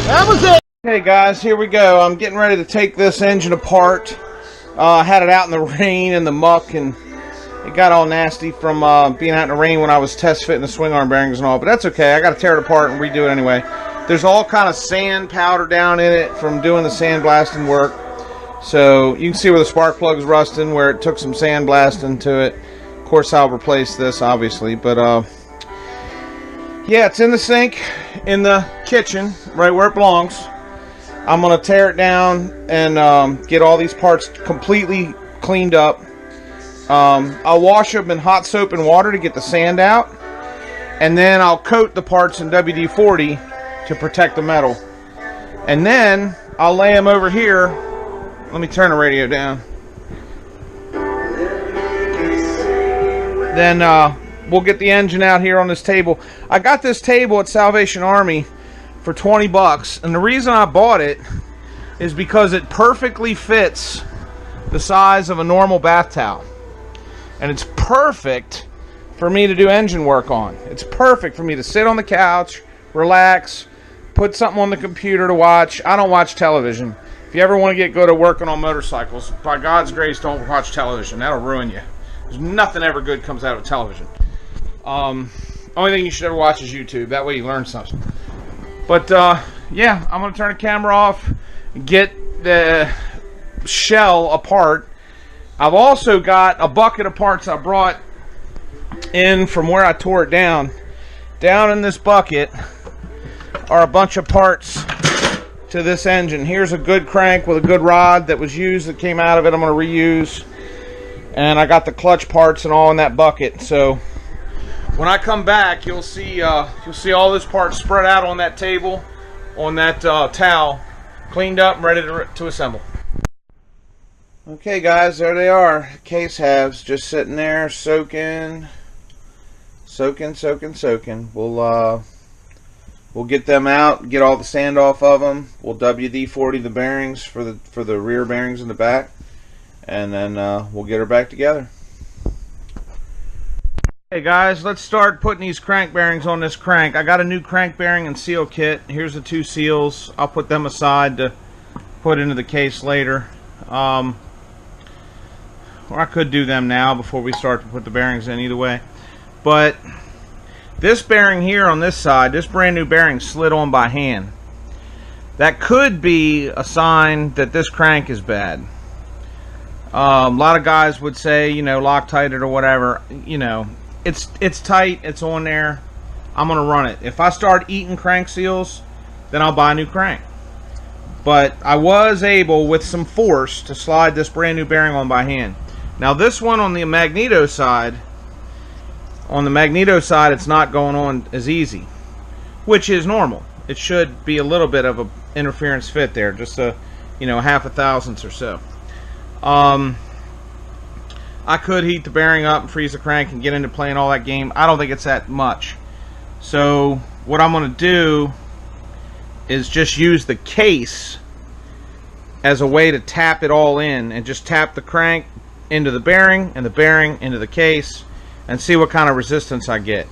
That was it. Okay guys, here we go. I'm getting ready to take this engine apart. I had it out in the rain and the muck, and it got all nasty from being out in the rain when I was test fitting the swing arm bearings and all, but that's okay. I got to tear it apart and redo it anyway. There's all kind of sand powder down in it from doing the sandblasting work. So you can see where the spark plug's rusting, where it took some sandblasting to it. Of course I'll replace this obviously, but yeah, it's in the sink in the kitchen, right where it belongs. I'm going to tear it down and get all these parts completely cleaned up. I'll wash them in hot soap and water to get the sand out. And then I'll coat the parts in WD-40 to protect the metal. And then I'll lay them over here. Let me turn the radio down. Then we'll get the engine out here on this table. I got this table at Salvation Army for 20 bucks, and the reason I bought it is because it perfectly fits the size of a normal bath towel, and it's perfect for me to do engine work on. It's perfect for me to sit on the couch, relax, put something on the computer to watch. I don't watch television. If you ever want to get good at working on motorcycles, by God's grace, don't watch television. That'll ruin you. There's nothing ever good comes out of television. Only thing you should ever watch is YouTube. That way you learn something. But yeah, I'm going to turn the camera off, get the shell apart. I've also got a bucket of parts I brought in from where I tore it down. Down in this bucket are a bunch of parts to this engine. Here's a good crank with a good rod that was used, that came out of it. I'm going to reuse. And I got the clutch parts and all in that bucket. So when I come back, you'll see all those parts spread out on that table, on that towel, cleaned up and ready to assemble. Okay guys, there they are. Case halves just sitting there soaking. We'll get them out, get all the sand off of them. We'll WD-40 the bearings for the rear bearings in the back, and then we'll get her back together. Hey guys, let's start putting these crank bearings on this crank. I got a new crank bearing and seal kit. Here's the two seals. I'll put them aside to put into the case later. Or I could do them now before we start to put the bearings in, either way. But this bearing here on this side, this brand new bearing slid on by hand. That could be a sign that this crank is bad. A lot of guys would say, you know, Loctite it or whatever. You know, it's tight, it's on there. I'm gonna run it. If I start eating crank seals, then I'll buy a new crank. But I was able, with some force, to slide this brand new bearing on by hand. Now this one on the magneto side, it's not going on as easy, which is normal. It should be a little bit of a interference fit there, just a, you know, half a thousandths or so. I could heat the bearing up and freeze the crank and get into playing all that game. I don't think it's that much. So what I'm going to do is just use the case as a way to tap it all in, and just tap the crank into the bearing and the bearing into the case and see what kind of resistance I get.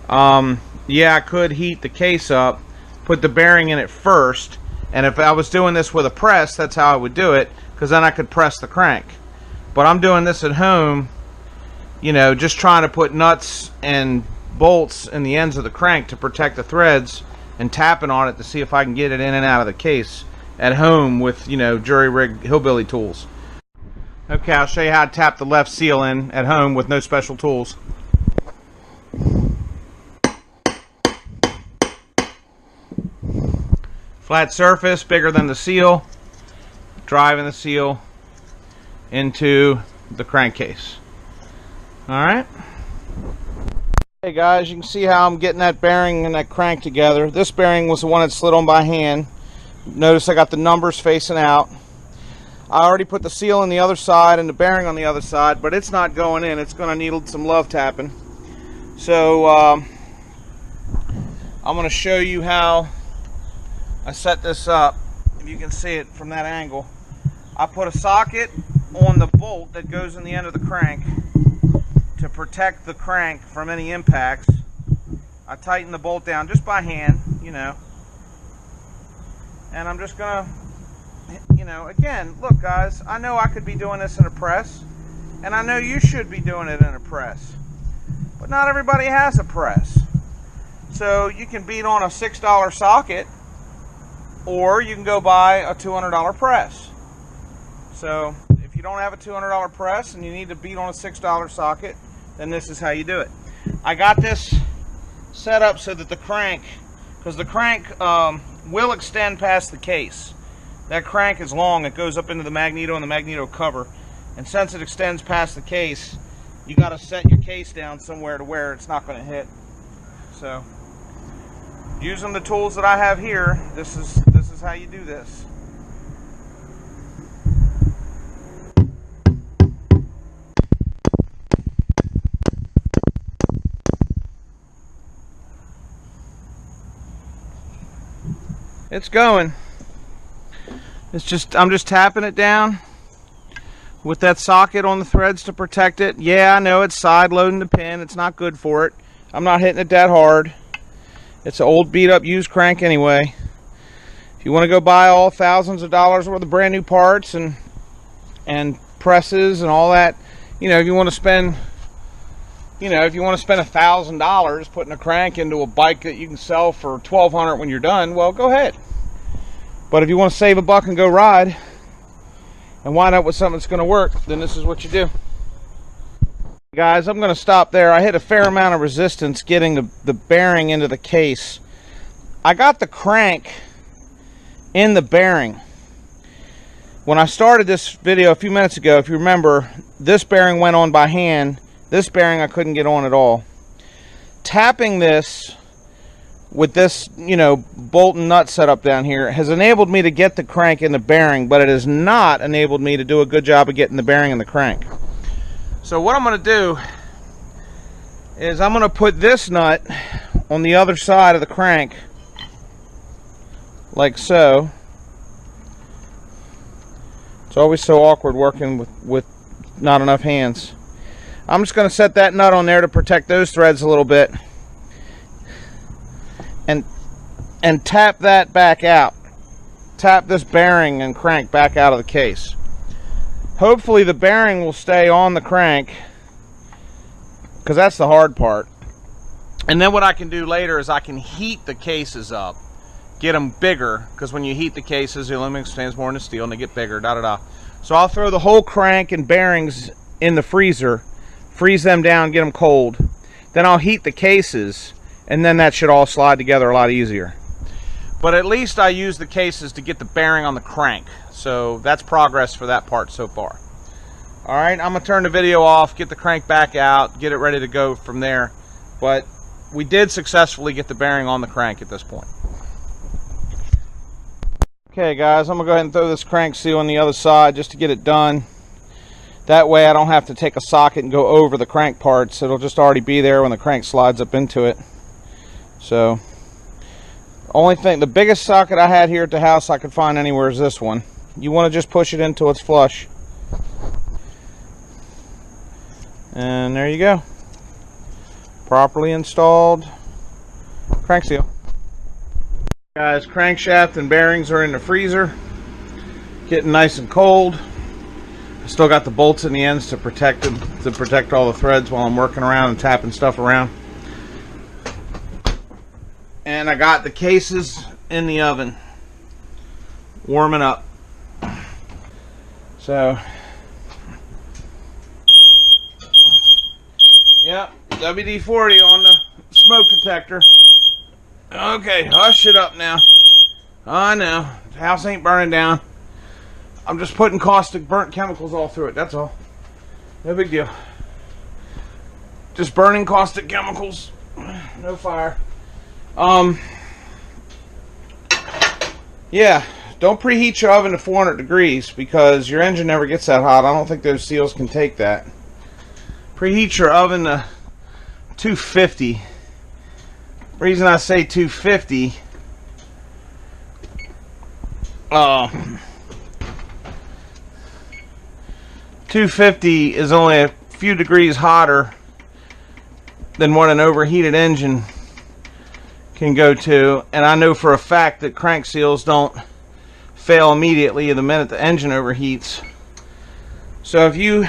Yeah, I could heat the case up, put the bearing in it first, and if I was doing this with a press, that's how I would do it, because then I could press the crank. But I'm doing this at home, you know, just trying to put nuts and bolts in the ends of the crank to protect the threads, and tapping on it to see if I can get it in and out of the case at home with, you know, jury rig hillbilly tools. Okay, I'll show you how to tap the left seal in at home with no special tools. Flat surface, bigger than the seal, driving the seal into the crankcase. Alright. Hey guys, you can see how I'm getting that bearing and that crank together. This bearing was the one that slid on by hand. Notice I got the numbers facing out. I already put the seal on the other side and the bearing on the other side, but it's not going in. It's going to need some love tapping. So I'm going to show you how I set this up. If you can see it from that angle, I put a socket on the bolt that goes in the end of the crank to protect the crank from any impacts. I tighten the bolt down just by hand, you know. And I'm just gonna, you know, again, look guys, I know I could be doing this in a press, and I know you should be doing it in a press, but not everybody has a press. So you can beat on a $6 socket, or you can go buy a $200 press. So if you don't have a $200 press and you need to beat on a $6 socket, then this is how you do it. I got this set up so that the crank, because the crank will extend past the case. That crank is long, it goes up into the magneto and the magneto cover, and since it extends past the case, you got to set your case down somewhere to where it's not going to hit. So using the tools that I have here, this is how you do this. It's going. It's just, I'm just tapping it down with that socket on the threads to protect it. Yeah, I know it's side loading the pin. It's not good for it. I'm not hitting it that hard. It's an old beat up used crank anyway. If you want to go buy all thousands of dollars worth of brand new parts and presses and all that, you know, if you want to spend, you know, if you want to spend $1,000 putting a crank into a bike that you can sell for $1,200 when you're done, well, go ahead. But if you want to save a buck and go ride and wind up with something that's going to work, then this is what you do. Guys, I'm going to stop there. I hit a fair amount of resistance getting the bearing into the case. I got the crank in the bearing. When I started this video a few minutes ago, if you remember, this bearing went on by hand. This bearing I couldn't get on at all. Tapping this with this, you know, bolt and nut setup down here has enabled me to get the crank in the bearing, but it has not enabled me to do a good job of getting the bearing in the crank. So what I'm going to do is I'm going to put this nut on the other side of the crank, like so. It's always so awkward working with not enough hands. I'm just going to set that nut on there to protect those threads a little bit, and tap that back out. Tap this bearing and crank back out of the case. Hopefully the bearing will stay on the crank, because that's the hard part. And then what I can do later is I can heat the cases up, get them bigger, because when you heat the cases, the aluminum expands more than the steel and they get bigger, So I'll throw the whole crank and bearings in the freezer, freeze them down, get them cold. Then I'll heat the cases, and then that should all slide together a lot easier. But at least I use the cases to get the bearing on the crank. So that's progress for that part so far. Alright, I'm going to turn the video off, get the crank back out, get it ready to go from there. But we did successfully get the bearing on the crank at this point. Okay guys, I'm going to go ahead and throw this crank seal on the other side just to get it done. That way I don't have to take a socket and go over the crank parts. It'll just already be there when the crank slides up into it. So, only thing, the biggest socket I had here at the house I could find anywhere is this one. You want to just push it until it's flush. And there you go. Properly installed crank seal. Guys, crankshaft and bearings are in the freezer, getting nice and cold. I still got the bolts in the ends to protect them, to protect all the threads while I'm working around and tapping stuff around. And I got the cases in the oven, warming up. So, yeah, WD-40 on the smoke detector. Okay, hush it up now. I know, the house ain't burning down. I'm just putting caustic burnt chemicals all through it, that's all. No big deal. Just burning caustic chemicals, no fire. Yeah, don't preheat your oven to 400 degrees because your engine never gets that hot. I don't think those seals can take that. Preheat your oven to 250. Reason I say 250, 250 is only a few degrees hotter than what an overheated engine can go to, and I know for a fact that crank seals don't fail immediately the minute the engine overheats. So if you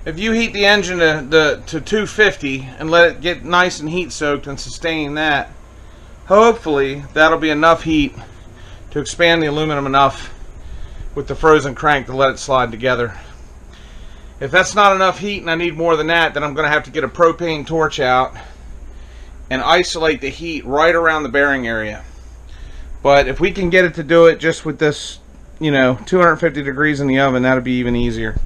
heat the engine to 250 and let it get nice and heat soaked and sustain that, hopefully that'll be enough heat to expand the aluminum enough with the frozen crank to let it slide together. If that's not enough heat and I need more than that, then I'm going to have to get a propane torch out and isolate the heat right around the bearing area. But if we can get it to do it just with this, 250 degrees in the oven, that'd be even easier.